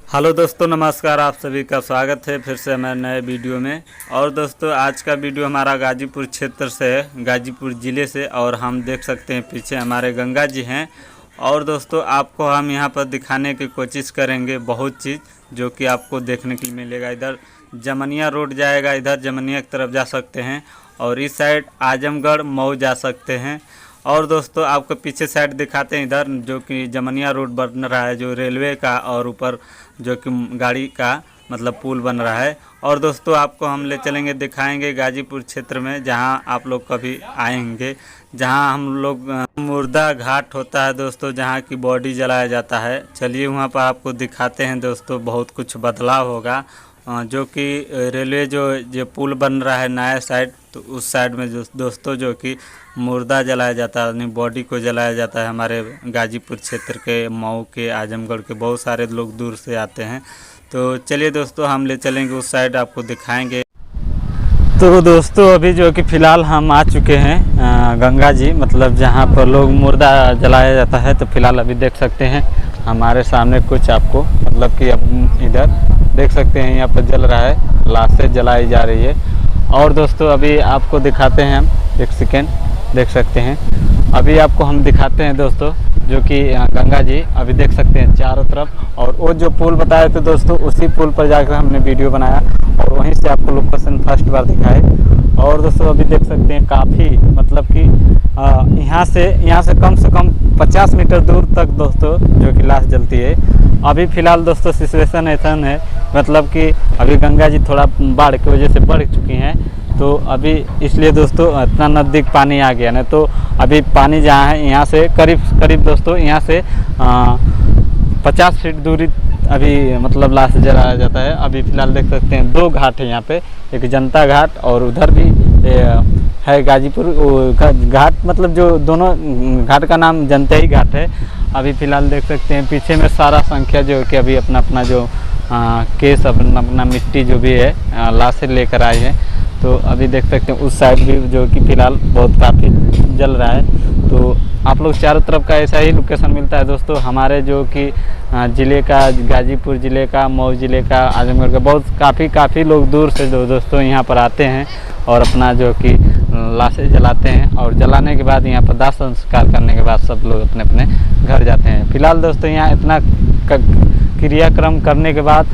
Hello दोस्तों, नमस्कार। आप सभी का स्वागत है फिर से हमारे नए वीडियो में। और दोस्तों, आज का वीडियो हमारा गाजीपुर क्षेत्र से है, गाजीपुर ज़िले से। और हम देख सकते हैं पीछे हमारे गंगा जी हैं। और दोस्तों, आपको हम यहां पर दिखाने की कोशिश करेंगे बहुत चीज़ जो कि आपको देखने के लिए मिलेगा। इधर जमनिया रोड जाएगा, इधर जमनिया की तरफ जा सकते हैं, और इस साइड आजमगढ़ मऊ जा सकते हैं। और दोस्तों, आपको पीछे साइड दिखाते हैं, इधर जो कि जमनिया रोड बन रहा है, जो रेलवे का, और ऊपर जो कि गाड़ी का मतलब पुल बन रहा है। और दोस्तों, आपको हम ले चलेंगे, दिखाएंगे गाजीपुर क्षेत्र में, जहां आप लोग कभी आएंगे, जहां हम लोग मुर्दा घाट होता है दोस्तों, जहां की बॉडी जलाया जाता है। चलिए वहां पर आपको दिखाते हैं दोस्तों। बहुत कुछ बदलाव होगा, जो कि रेलवे जो पुल बन रहा है नया साइड, तो उस साइड में जो दोस्तों जो कि मुर्दा जलाया जाता है, अपनी बॉडी को जलाया जाता है। हमारे गाजीपुर क्षेत्र के, मऊ के, आजमगढ़ के बहुत सारे लोग दूर से आते हैं। तो चलिए दोस्तों, हम ले चलेंगे उस साइड, आपको दिखाएंगे। तो दोस्तों, अभी जो कि फ़िलहाल हम आ चुके हैं गंगा जी, मतलब जहाँ पर लोग मुर्दा जलाया जाता है। तो फिलहाल अभी देख सकते हैं हमारे सामने कुछ, आपको मतलब कि अब इधर देख सकते हैं, यहाँ पर जल रहा है, लाशें जलाई जा रही है। और दोस्तों, अभी आपको दिखाते हैं हम, एक सेकेंड, देख सकते हैं अभी आपको हम दिखाते हैं दोस्तों, जो कि गंगा जी अभी देख सकते हैं चारों तरफ। और वो जो पुल बताए थे दोस्तों, उसी पुल पर जाकर हमने वीडियो बनाया और वहीं से आपको लोकेशन फर्स्ट बार दिखाए। और दोस्तों, अभी देख सकते हैं काफ़ी मतलब कि यहाँ से कम 50 मीटर दूर तक दोस्तों जो कि लाश जलती है। अभी फ़िलहाल दोस्तों सिचुएशन ऐसा है, मतलब कि अभी गंगा जी थोड़ा बाढ़ की वजह से बढ़ चुकी हैं, तो अभी इसलिए दोस्तों इतना नज़दीक पानी आ गया ना। तो अभी पानी जहाँ है, यहाँ से करीब दोस्तों, यहाँ से 50 फीट दूरी अभी मतलब लाश जलाया जाता है। अभी फ़िलहाल देख सकते हैं 2 घाट है यहाँ पे, एक जनता घाट और उधर भी है गाजीपुर घाट, मतलब जो दोनों घाट का नाम जनता ही घाट है। अभी फ़िलहाल देख सकते हैं पीछे में सारा संख्या जो कि अभी अपना जो केस, अपना मिट्टी जो भी है लाशें लेकर आए हैं। तो अभी देख सकते हैं उस साइड भी जो कि फ़िलहाल बहुत काफ़ी जल रहा है। तो आप लोग चारों तरफ का ऐसा ही लोकेशन मिलता है दोस्तों। हमारे जो कि ज़िले का, गाजीपुर ज़िले का, मऊ ज़िले का, आजमगढ़ का बहुत काफ़ी लोग दूर से दोस्तों यहाँ पर आते हैं और अपना जो कि लाशें जलाते हैं। और जलाने के बाद यहाँ पर दाह संस्कार करने के बाद सब लोग अपने अपने घर जाते हैं। फिलहाल दोस्तों, यहाँ इतना क्रियाक्रम करने के बाद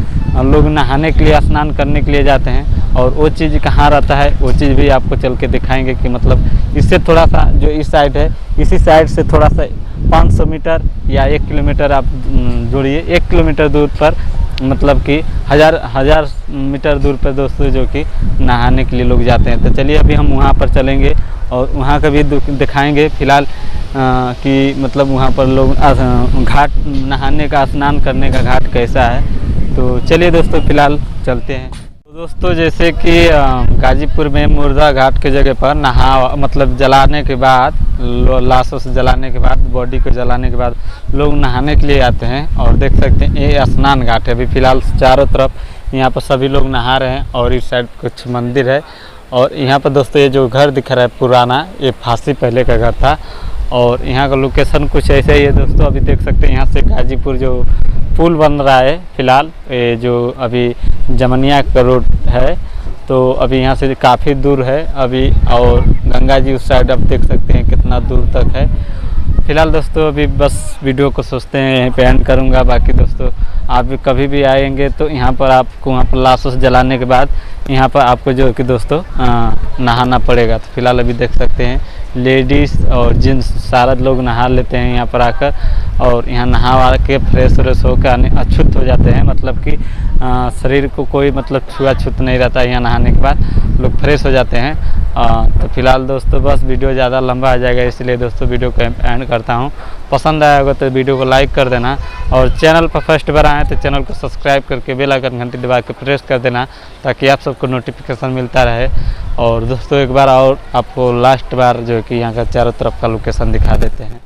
लोग नहाने के लिए, स्नान करने के लिए जाते हैं। और वो चीज़ कहाँ रहता है, वो चीज़ भी आपको चल के दिखाएंगे कि मतलब इससे थोड़ा सा जो इस साइड है, इसी साइड से थोड़ा सा 500 मीटर या 1 किलोमीटर आप जोड़िए, 1 किलोमीटर दूर पर, मतलब कि हजार मीटर दूर पर दोस्तों जो कि नहाने के लिए लोग जाते हैं। तो चलिए अभी हम वहाँ पर चलेंगे और वहाँ का भी दिखाएंगे फ़िलहाल कि मतलब वहाँ पर लोग घाट नहाने का, स्नान करने का घाट कैसा है। तो चलिए दोस्तों, फ़िलहाल चलते हैं। तो दोस्तों, जैसे कि गाजीपुर में मुर्दा घाट के जगह पर मतलब जलाने के बाद, लाशों से जलाने के बाद, बॉडी को जलाने के बाद लोग नहाने के लिए आते हैं। और देख सकते हैं ये स्नान घाट है। अभी फ़िलहाल चारों तरफ यहाँ पर सभी लोग नहा रहे हैं और इस साइड कुछ मंदिर है। और यहाँ पर दोस्तों ये जो घर दिख रहा है पुराना, ये फांसी पहले का घर था। और यहाँ का लोकेशन कुछ ऐसे ही है दोस्तों। अभी देख सकते हैं यहाँ से गाजीपुर जो पुल बन रहा है फ़िलहाल, ये जो अभी जमनिया का रोड है, तो अभी यहाँ से काफ़ी दूर है अभी। और गंगा जी उस साइड आप देख सकते हैं कितना दूर तक है। फ़िलहाल दोस्तों, अभी बस वीडियो को सोचते हैं यहीं पे एंड करूँगा। बाकी दोस्तों, आप भी कभी भी आएंगे तो यहाँ पर आपको, वहाँ पर लाशों से जलाने के बाद यहाँ पर आपको जो कि दोस्तों नहाना पड़ेगा। तो फिलहाल अभी देख सकते हैं लेडीज़ और जेंट्स सारा लोग नहा लेते हैं यहाँ पर आकर। और यहाँ नहा के फ्रेश होकर अछूत हो जाते हैं, मतलब कि शरीर को कोई मतलब छुआछूत नहीं रहता है। यहाँ नहाने के बाद लोग फ्रेश हो जाते हैं। तो फिलहाल दोस्तों, बस वीडियो ज़्यादा लंबा आ जाएगा, इसलिए दोस्तों वीडियो को एंड करता हूँ। पसंद आया होगा तो वीडियो को लाइक कर देना, और चैनल पर फर्स्ट बार आए तो चैनल को सब्सक्राइब करके बेल आइकन घंटी दबा के प्रेस कर देना, ताकि आप सबको नोटिफिकेशन मिलता रहे। और दोस्तों, एक बार और आपको लास्ट बार जो कि यहाँ का चारों तरफ का लोकेशन दिखा देते हैं।